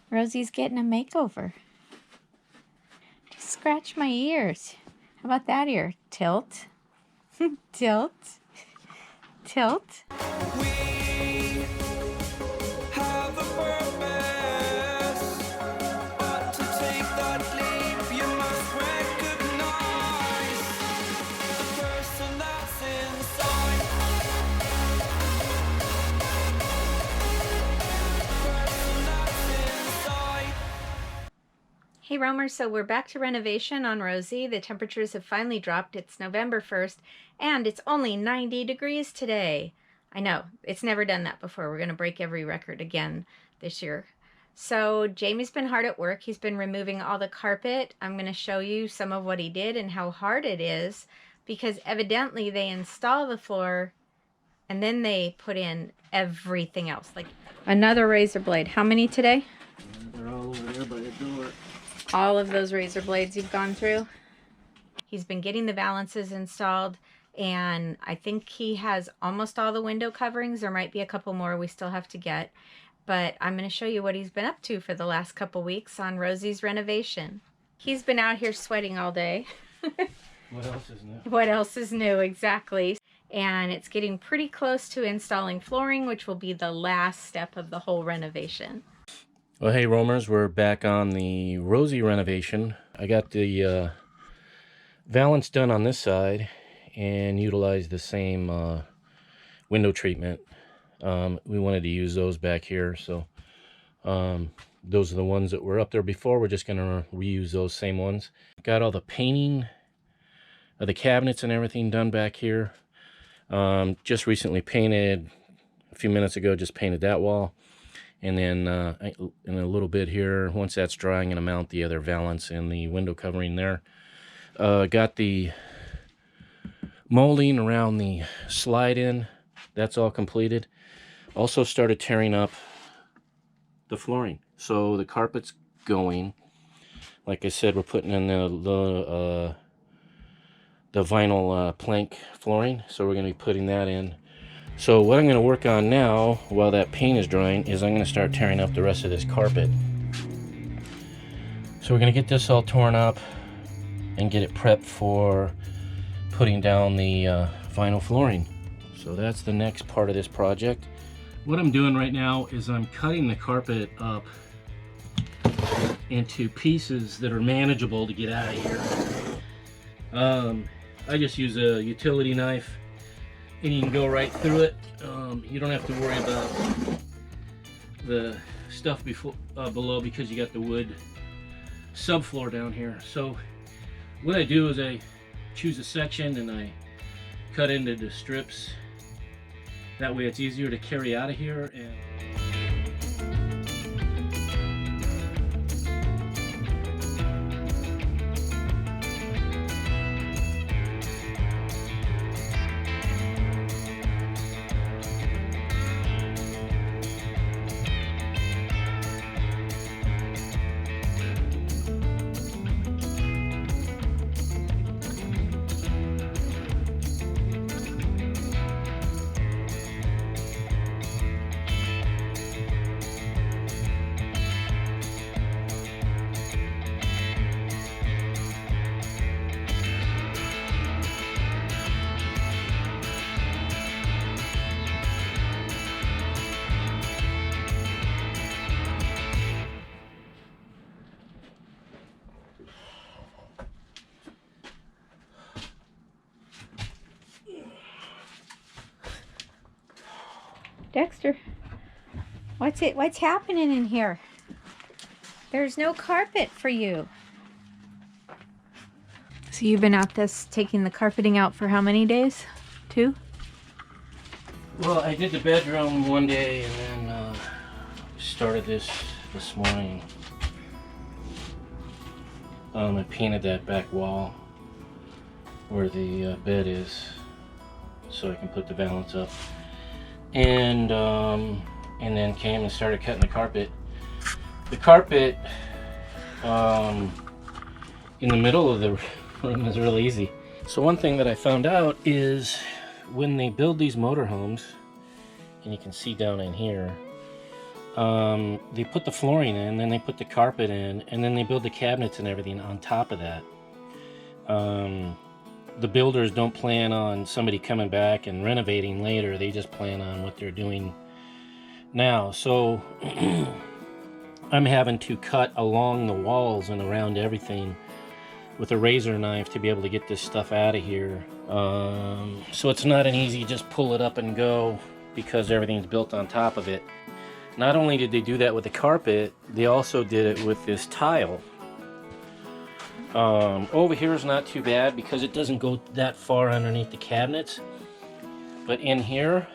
Rosie's getting a makeover. Just scratch my ears. How about that ear? Tilt. Tilt. Tilt. We have a purpose, but to take that leap, you must recognize the person that's inside. Person that's inside. Hey Roamers, so we're back to renovation on Rosie. The temperatures have finally dropped. It's November 1st, and it's only 90 degrees today. I know, it's never done that before. We're going to break every record again this year. So Jamie's been hard at work. He's been removing all the carpet. I'm going to show you some of what he did and how hard it is, because evidently they install the floor and then they put in everything else. Like another razor blade. How many today? They're all over there by the door. All of those razor blades you've gone through. He's been getting the valances installed, and I think he has almost all the window coverings. There might be a couple more we still have to get, but I'm going to show you what he's been up to for the last couple weeks on Rosie's renovation. He's been out here sweating all day. What else is new? What else is new, exactly. And it's getting pretty close to installing flooring, which will be the last step of the whole renovation. Well, hey Roamers, we're back on the Rosie renovation. I got the valance done on this side and utilized the same window treatment. We wanted to use those back here, so those are the ones that were up there before. We're just going to reuse those same ones. Got all the painting of the cabinets and everything done back here. Just recently painted, a few minutes ago, just painted that wall. And then in a little bit here, once that's dry, I'm going to mount the other valance and the window covering there. Got the molding around the slide-in. That's all completed. Also started tearing up the flooring. So the carpet's going. Like I said, we're putting in the vinyl plank flooring. So we're going to be putting that in. So what I'm going to work on now, while that paint is drying, is I'm going to start tearing up the rest of this carpet. So we're going to get this all torn up and get it prepped for putting down the vinyl flooring. So that's the next part of this project. What I'm doing right now is I'm cutting the carpet up into pieces that are manageable to get out of here. I just use a utility knife, and you can go right through it. You don't have to worry about the stuff below, because you got the wood subfloor down here. So what I do is I choose a section and I cut into the strips. That way it's easier to carry out of here. And Dexter, what's happening in here? There's no carpet for you. So you've been at this, taking the carpeting out for how many days? 2? well, I did the bedroom one day and then started this morning. I painted that back wall where the bed is, so I can put the valance up. And then came and started cutting the carpet. The carpet in the middle of the room is really easy. So one thing that I found out is when they build these motorhomes, and you can see down in here, they put the flooring in, then they put the carpet in, and then they build the cabinets and everything on top of that. The builders don't plan on somebody coming back and renovating later. They just plan on what they're doing now. So I'm having to cut along the walls and around everything with a razor knife to be able to get this stuff out of here. So it's not an easy just pull it up and go, because everything's built on top of it. Not only did they do that with the carpet, they also did it with this tile. Over here is not too bad because it doesn't go that far underneath the cabinets. But in here,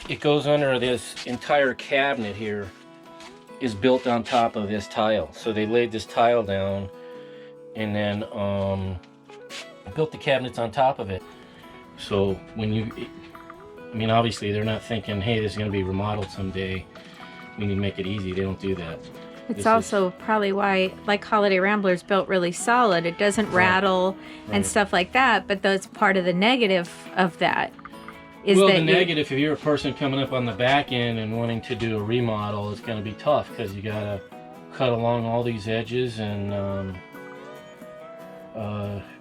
it goes under this entire cabinet here is built on top of this tile. So they laid this tile down and then built the cabinets on top of it. So when you, I mean, obviously they're not thinking, hey, this is going to be remodeled someday, we need to make it easy. They don't do that. It's also probably why, like, Holiday Rambler's built really solid. It doesn't rattle and stuff like that, but that's part of the negative of that. Is well, that the negative, if you're a person coming up on the back end and wanting to do a remodel, it's going to be tough because you got to cut along all these edges, and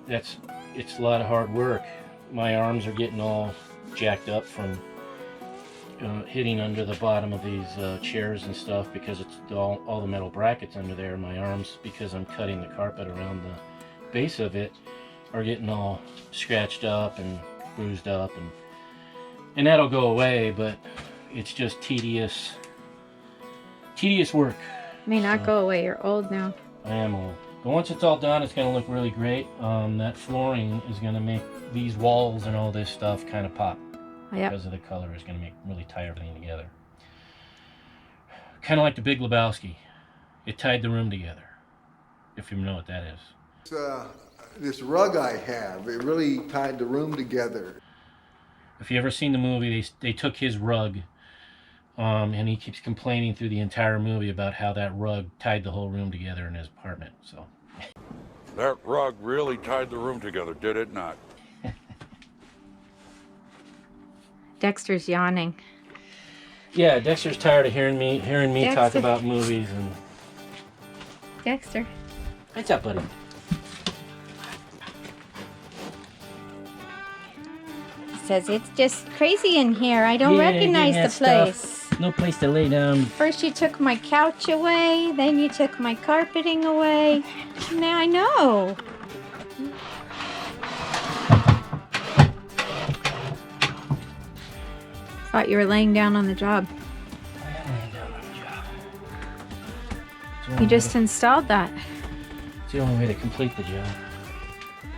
it's a lot of hard work. My arms are getting all jacked up from hitting under the bottom of these chairs and stuff, because it's all the metal brackets under there. My arms, because I'm cutting the carpet around the base of it, are getting all scratched up and bruised up, and that'll go away, but it's just tedious work. may not go away. You're old now. I am old. But once it's all done, it's going to look really great. That flooring is going to make these walls and all this stuff kind of pop. Yep. Because of the color, is going to really tie everything together. Kind of like the Big Lebowski. It tied the room together, if you know what that is. This rug I have, it really tied the room together. If you ever seen the movie, they took his rug, and he keeps complaining through the entire movie about how that rug tied the whole room together in his apartment. So That rug really tied the room together, did it not? Dexter's yawning. yeah, Dexter's tired of hearing me talk Dexter. about movies. And Dexter. what's up, buddy? Says it's just crazy in here. I don't recognize the place. No place to lay down. First you took my couch away, then you took my carpeting away. Now I know. Thought you were laying down on the job. I am laying down on the job. You just installed that. It's the only way to complete the job.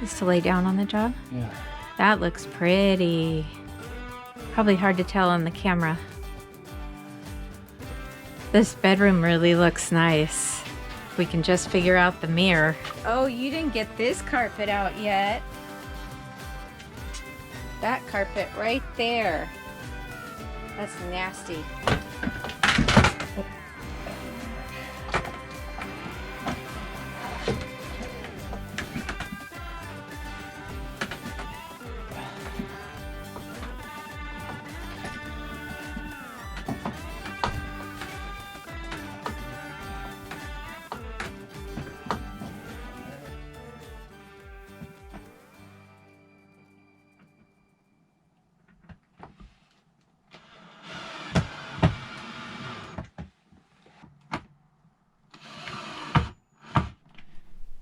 Is to lay down on the job? Yeah. That looks pretty. Probably hard to tell on the camera. This bedroom really looks nice. If we can just figure out the mirror. Oh, you didn't get this carpet out yet. That carpet right there. That's nasty.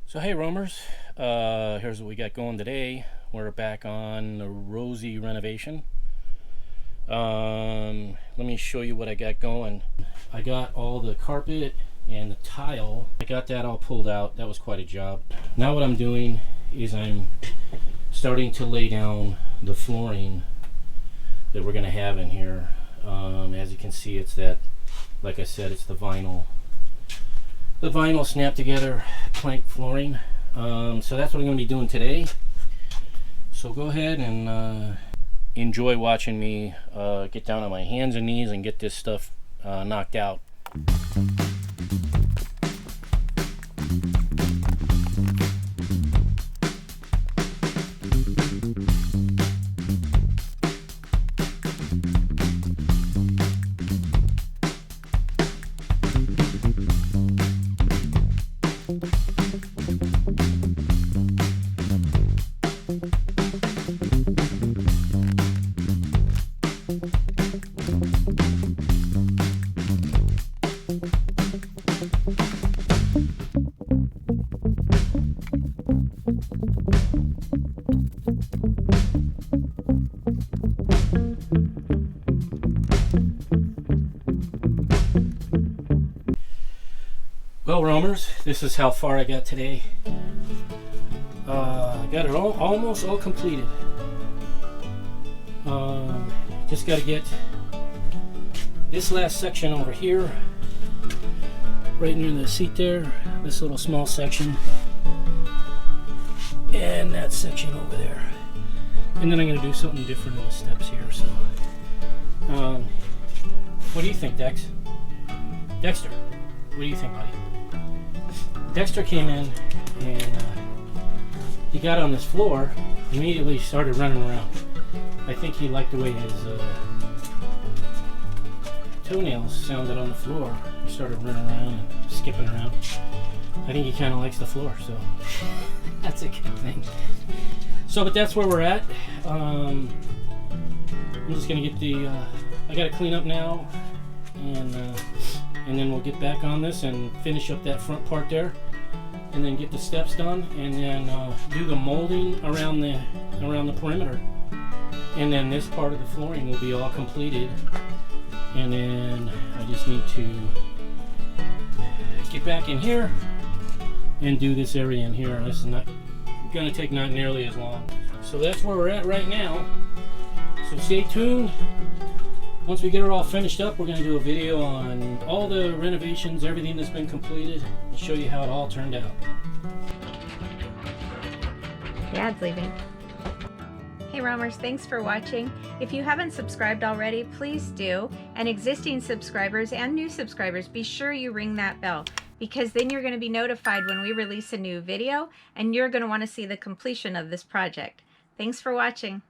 So hey roamers, here's what we got going today. We're back on the Rosie renovation. Let me show you what I got going. I got all the carpet and the tile. I got that all pulled out. That was quite a job. Now what I'm doing is I'm starting to lay down the flooring that we're going to have in here. As you can see, it's that, like I said, it's the vinyl snap together plank flooring. So that's what I'm going to be doing today. So go ahead and enjoy watching me get down on my hands and knees and get this stuff knocked out. Well, roamers, this is how far I got today. I got it almost all completed. Just got to get this last section over here, right near the seat there, this little small section, and that section over there. And then I'm going to do something different in the steps here. So, what do you think, Dex? Dexter, what do you think, buddy? Dexter came in and he got on this floor, immediately started running around. I think he liked the way his toenails sounded on the floor. He started running around and skipping around. I think he kind of likes the floor, so that's a good thing. So, but that's where we're at. I'm just gonna get the, I gotta clean up now, and then we'll get back on this and finish up that front part there, and then get the steps done, and then do the molding around the perimeter, and then this part of the flooring will be all completed, and then I just need to get back in here and do this area in here. This is not gonna take not nearly as long. So that's where we're at right now. So stay tuned. Once we get it all finished up, we're going to do a video on all the renovations, everything that's been completed, and show you how it all turned out. Dad's leaving. Hey roamers, thanks for watching. If you haven't subscribed already, please do. And existing subscribers and new subscribers, be sure you ring that bell, because then you're going to be notified when we release a new video, and you're going to want to see the completion of this project. Thanks for watching.